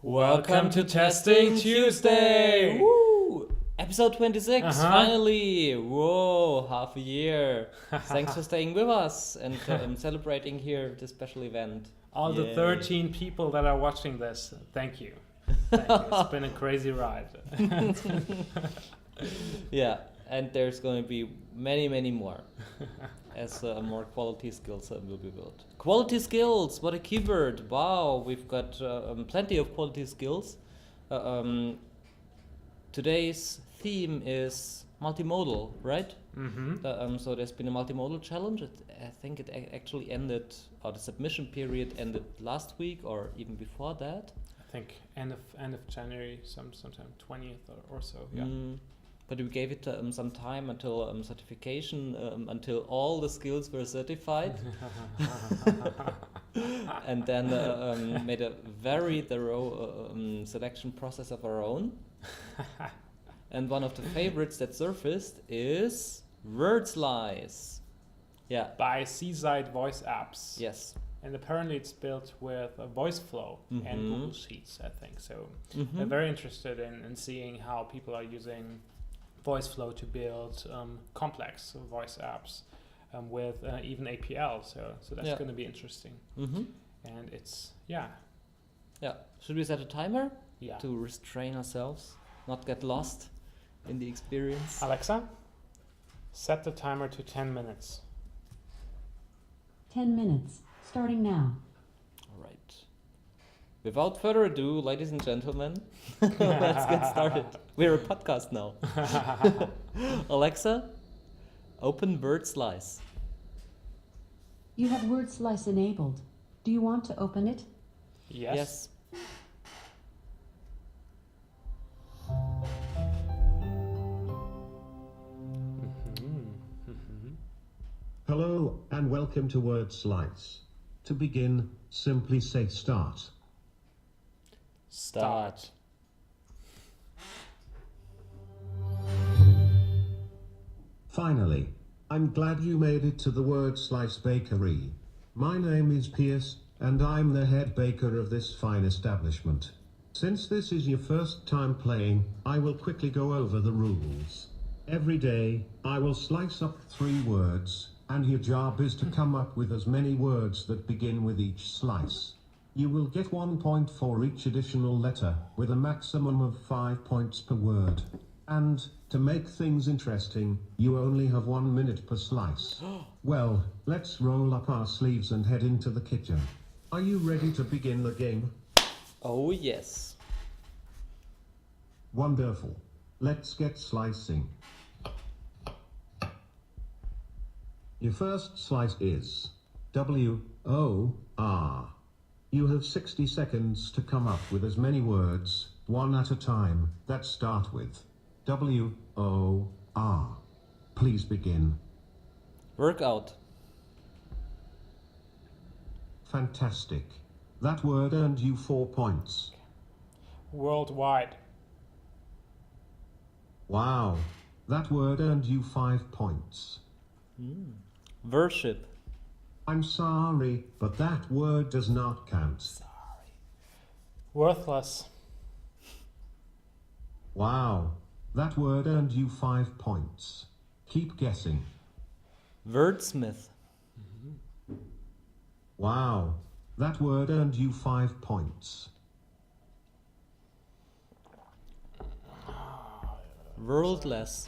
Welcome to Testing Tuesday! Woo! Episode 26, Uh-huh. finally! Whoa, half a year. Thanks for staying with us and celebrating here this special event. All the Yay. 13 people that are watching this, thank you. Thank you. It's been a crazy ride. Yeah, and there's going to be many, many more as more quality skills will be built. Quality skills, what a keyword! Wow, we've got plenty of quality skills. Today's theme is multimodal, right? Mm-hmm. So there's been a multimodal challenge. I think it actually ended, or the submission period ended last week, or even before that. I think end of January, sometime 20th or so. Yeah. But we gave it some time until certification, until all the skills were certified, and then made a very thorough selection process of our own. And one of the favorites that surfaced is word slice. Yeah. By Seaside Voice Apps. Yes. And apparently it's built with VoiceFlow and Mhm. Google Sheets, I think. So Mhm. I'm very interested in seeing how people are using VoiceFlow to build complex voice apps with even APL. So that's Yeah. going to be interesting. Mhm. And it's, yeah. Should we set a timer Yeah. to restrain ourselves, not get lost in the experience? Alexa, set the timer to 10 minutes. 10 minutes, starting now. All right. Without further ado, ladies and gentlemen, let's get started. We're a podcast now. Alexa, open Word Slice. You have word slice enabled. Do you want to open it? Yes. Hello, and welcome to Word Slice. To begin, simply say start. Start. Finally, I'm glad you made it to the Word Slice Bakery. My name is Pierce, and I'm the head baker of this fine establishment. Since this is your first time playing, I will quickly go over the rules. Every day, I will slice up 3 words, and your job is to come up with as many words that begin with each slice. You will get 1 point for each additional letter, with a maximum of 5 points per word. And, to make things interesting, you only have 1 minute per slice. Well, let's roll up our sleeves and head into the kitchen. Are you ready to begin the game? Oh, yes. Wonderful. Let's get slicing. Your first slice is W-O-R. You have 60 seconds to come up with as many words, one at a time, that start with W-O-R. Please begin. Workout. Fantastic. That word earned you 4 points. Worldwide. Wow. That word earned you 5 points. Worship. I'm sorry, but that word does not count. Worthless. Wow. That word earned you 5 points. Keep guessing. Wordsmith. Wow. That word earned you 5 points. Worldless.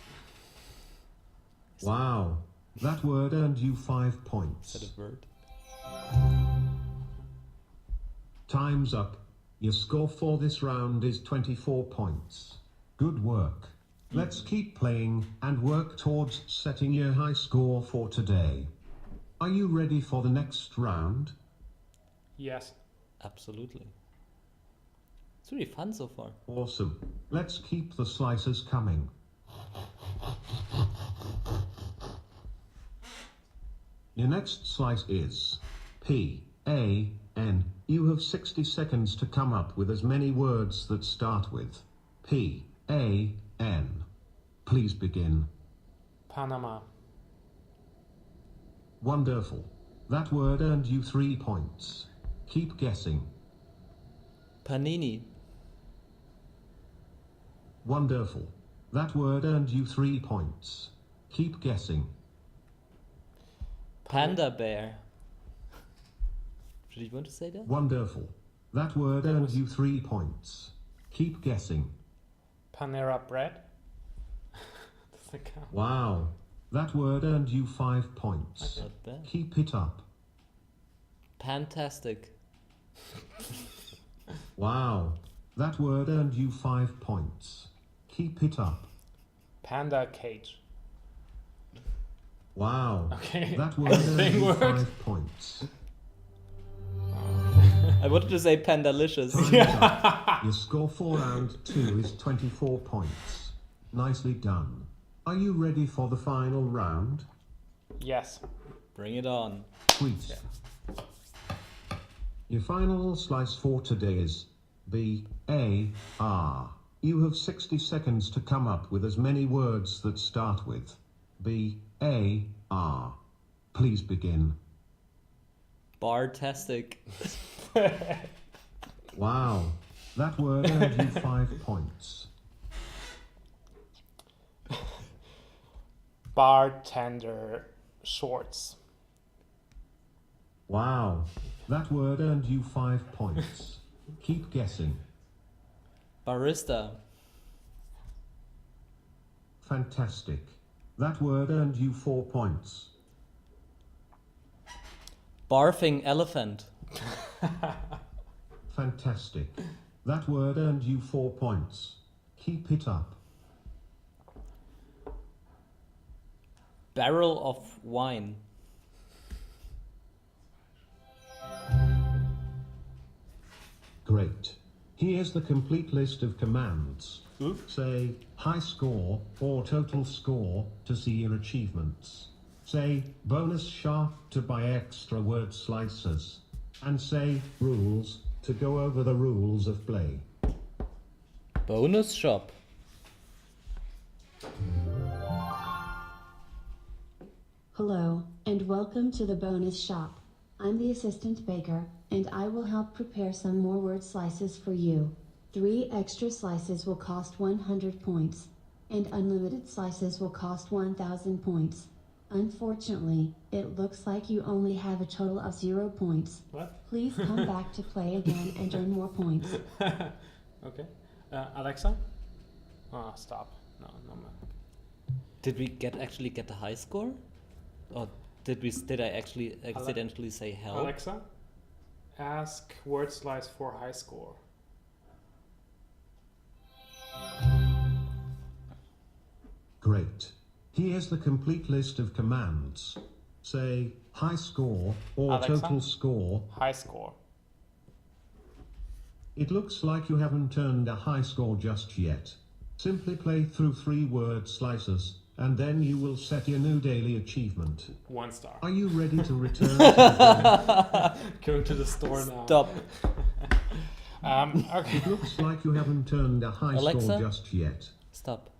Wow. That word earned you 5 Is that points. a word? Time's up. Your score for this round is 24 points. Good work. Let's keep playing and work towards setting your high score for today. Are you ready for the next round? Yes. Absolutely. It's really fun so far. Awesome. Let's keep the slices coming. Your next slice is P-A-N. You have 60 seconds to come up with as many words that start with P-A-N. Please begin. Panama. Wonderful. That word earned you 3 points. Keep guessing. Panini. Wonderful. That word earned you 3 points. Keep guessing. Panda bear. Did you want to say that? Wonderful. That word earned you 3 points. Keep guessing. Panera bread. Doesn't count. Wow. That word earned you 5 points. Not bad. Keep it up. Fantastic. Wow. That word earned you 5 points. Keep it up. Panda cage. Wow. Okay. That word earned Anything you works. 5 points. I wanted to say pandalicious. Time's up. Your score for round 2 is 24 points. Nicely done. Are you ready for the final round? Yes. Bring it on. Sweet. Your final slice for today is B-A-R. You have 60 seconds to come up with as many words that start with B-A-R. Please begin. Bartastic. Wow. That word earned you 5 points. Bartender shorts. Wow. That word earned you 5 points. Keep guessing. Barista. Fantastic. That word earned you 4 points. Barfing elephant. Fantastic. That word earned you 4 points. Keep it up. Barrel of wine. Great. Here's the complete list of commands. Say high score or total score to see your achievements. Say bonus sharp to buy extra word slices. And say rules to go over the rules of play. Bonus shop. Hello, and welcome to the bonus shop. I'm the assistant baker, and I will help prepare some more word slices for you. 3 extra slices will cost 100 points, and unlimited slices will cost 1000 points. Unfortunately, it looks like you only have a total of 0 points. What? Please come back to play again and earn more points. Okay. Alexa? Oh, stop. No, no more. Did we actually get the high score? Or did I actually accidentally say help? Alexa? Ask word slice for high score. Great. Here's the complete list of commands. Say high score or Alexa? total score. High score. It looks like you haven't earned a high score just yet. Simply play through 3 word slices, and then you will set your new daily achievement. 1 star. Are you ready to return to the game? Going to the store now. Stop. Okay. It looks like you haven't earned a high Alexa? score just yet. Stop.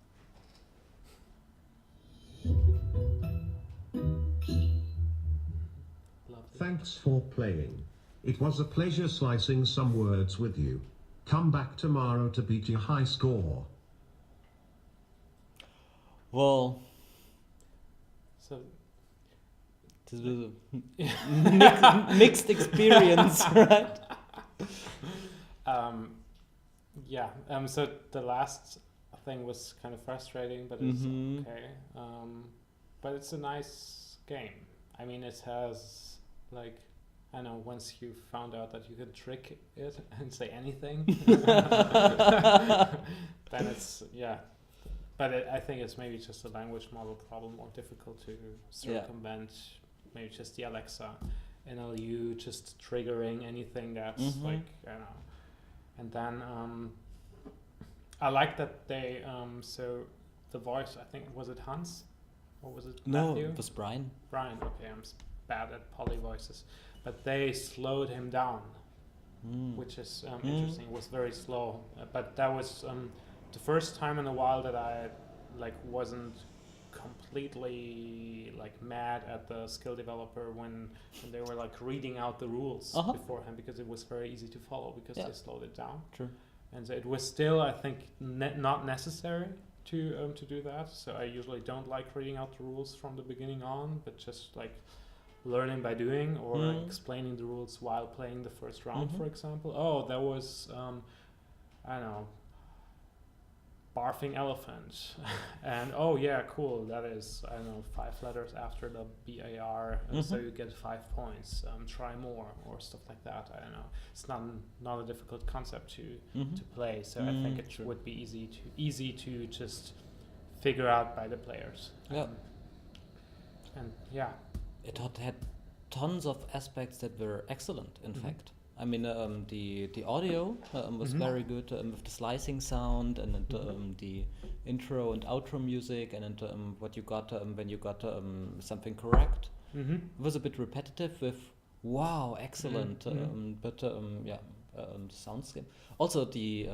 Lovely. Thanks for playing. It was a pleasure slicing some words with you. Come back tomorrow to beat your high score. Well, So, this was a mixed experience, right? yeah. So the last thing was kind of frustrating, but it's Mhm. okay. But it's a nice game. I mean, it has like, I don't know, once you found out that you could trick it and say anything, then it's, yeah. But I think it's maybe just a language model problem, or difficult to circumvent. Maybe just the Alexa, NLU, just triggering anything that's Mhm. like, I don't know. And then I like that they, so the voice, I think, was it Hans? Or was it No, Matthew? it was Brian. Brian, okay, I'm bad at poly voices. But they slowed him down, which is interesting. It was very slow. But that was the first time in a while that I like wasn't completely like mad at the skill developer when they were like reading out the rules Uh-huh. beforehand, because it was very easy to follow because Yeah. they slowed it down. True. and so it was still, I think, not necessary to do that. So I usually don't like reading out the rules from the beginning on, but just like learning by doing, or explaining the rules while playing the first round, for example. Oh, that was I don't know, barfing elephant, and oh yeah, cool, that is, I don't know, 5 letters after the BAR, so you get 5 points. Try more, or stuff like that. I don't know. It's not a difficult concept to play, so I think it would be easy to just figure out by the players. Yeah. And yeah, It had tons of aspects that were excellent, in fact. I mean, the audio was very good with the slicing sound, and the intro and outro music, and what you got when you got something correct. It was a bit repetitive with wow, excellent, but yeah, the soundscape. Also, the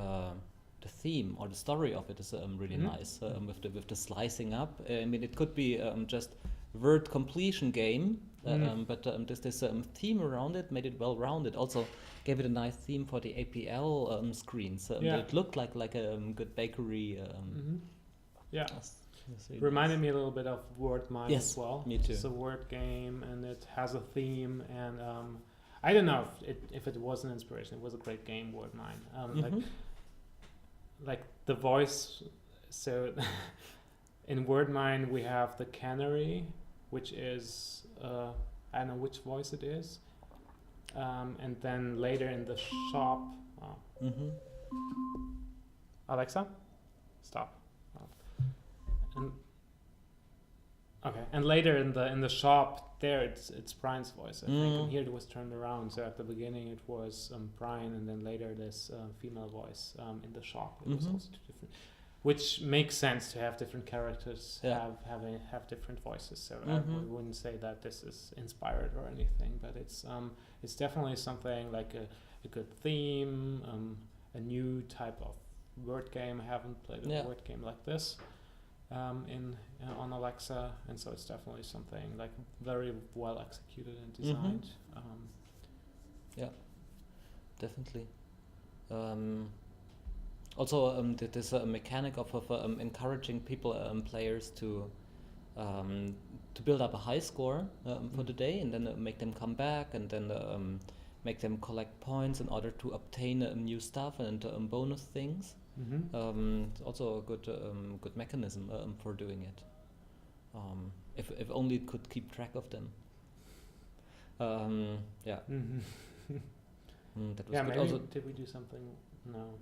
theme or the story of it is really nice with the slicing up. I mean, it could be just word completion game, but this theme around it made it well rounded. Also gave it a nice theme for the APL screens. It looked like a good bakery. Yeah. Yes, Reminded me a little bit of Word Mine Yes, as well. me too. It's a word game, and it has a theme, and I don't know if it was an inspiration. It was a great game, Word Mine. Like the voice. So in Word Mine we have the canary, which is I don't know which voice it is, and then later in the shop. Alexa, stop. And okay, and later in the shop there, it's Brian's voice, I think, and here it was turned around. So at the beginning it was Brian, and then later this female voice in the shop. It was also 2 different, which makes sense to have different characters have different voices. So I wouldn't say that this is inspired or anything, but it's definitely something like a good theme, a new type of word game. I haven't played a word game like this on Alexa, and so it's definitely something like very well executed and designed. Yeah, definitely. Also, this mechanic of encouraging people, players to build up a high score for the day, and then make them come back, and then make them collect points in order to obtain new stuff and bonus things. It's also a good mechanism for doing it. If only it could keep track of them. Yeah. That was good. Maybe Also, did we do something? No.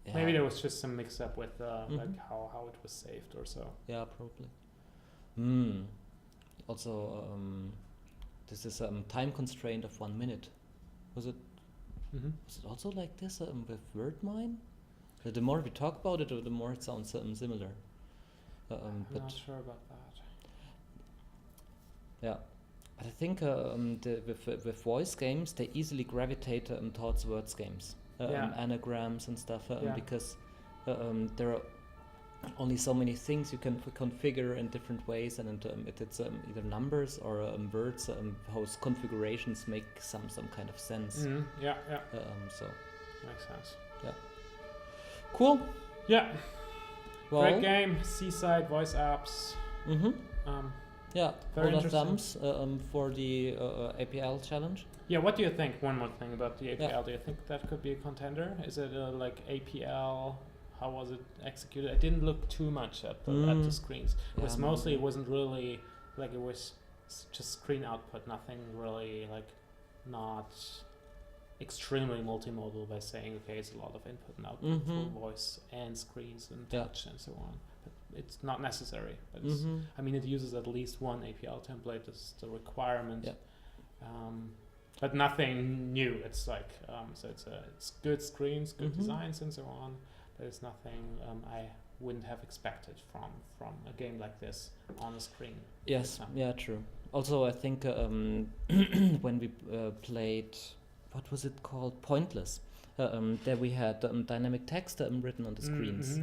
yeah, Maybe there was just some mix up with like how it was saved or so. Yeah, probably. Also, this is time constraint of 1 minute. Was it also like this with WordMine? The more we talk about it, the more it sounds similar. I'm But not sure about that. yeah, but I think with voice games, they easily gravitate towards words games, anagrams and stuff, because there are only so many things you can configure in different ways, and it's either numbers or words whose configurations make some kind of sense. Yeah. So Makes sense. cool. Yeah. Well, Great game. Seaside voice apps. Yeah, Very all the interesting. thumbs for the APL challenge. Yeah, what do you think? One more thing about the APL. Yeah. Do you think that could be a contender? Is it like APL? How was it executed? I didn't look too much at the screens. It was mostly, it wasn't really like, it was just screen output, nothing really like, not extremely multimodal by saying, okay, it's a lot of input and output for voice and screens and touch and so on. But it's not necessary. But it's, I mean, it uses at least one APL template. That's the requirement. Yeah. But nothing new. It's like so it's good screens, good designs, and so on. But it's nothing I wouldn't have expected from a game like this on a screen. Yes, yeah, true. Also, I think when we played, what was it called? Pointless. There we had dynamic text written on the screens,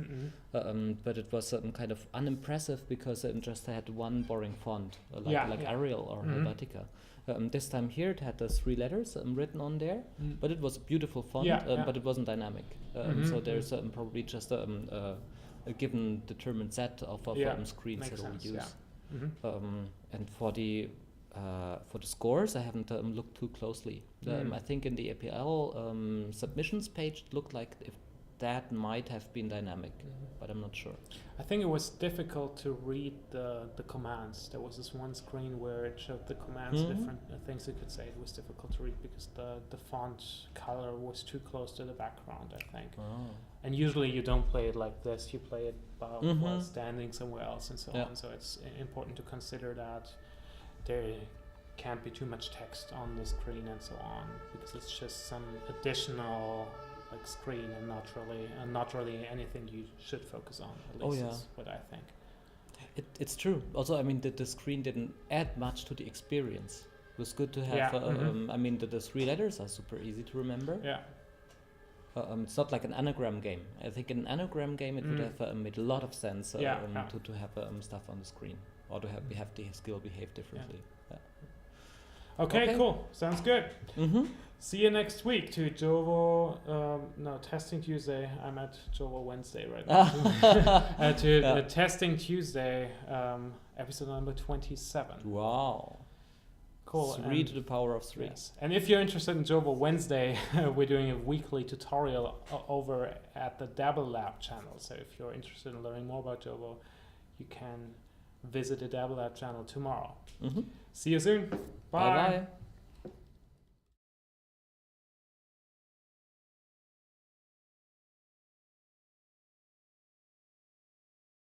but it was kind of unimpressive because it just had one boring font, like Arial or Helvetica. This time here it had the 3 letters written on there, but it was a beautiful font, but it wasn't dynamic. So there's probably just a given determined set of screens Makes that sense, we use. yeah. And for the scores, I haven't looked too closely. I think in the APL submissions page, it looked like if that might have been dynamic, but I'm not sure. I think it was difficult to read the commands. There was this one screen where it showed the commands, different things you could say. It was difficult to read because the font color was too close to the background, I think. And usually you don't play it like this. You play it while standing somewhere else and so on. So it's important to consider that there can't be too much text on the screen and so on, because it's just some additional screen and not really anything you should focus on. At least is what I think. It's true. Also, I mean, the screen didn't add much to the experience. It was good to have. I mean, the 3 letters are super easy to remember. Yeah. It's not like an anagram game. I think in an anagram game it would have made a lot of sense to have stuff on the screen, or to have the skill behave differently. Okay, cool. Sounds good. See you next week to Jovo. Testing Tuesday. I'm at Jovo Wednesday right now. To Testing Tuesday, episode number 27. Wow. Cool. 3 to the power of 3. Yes. And if you're interested in Jovo Wednesday, we're doing a weekly tutorial over at the Dabble Lab channel. So if you're interested in learning more about Jovo, you can visit the Dabble Lab channel tomorrow. See you soon. Bye. Bye-bye.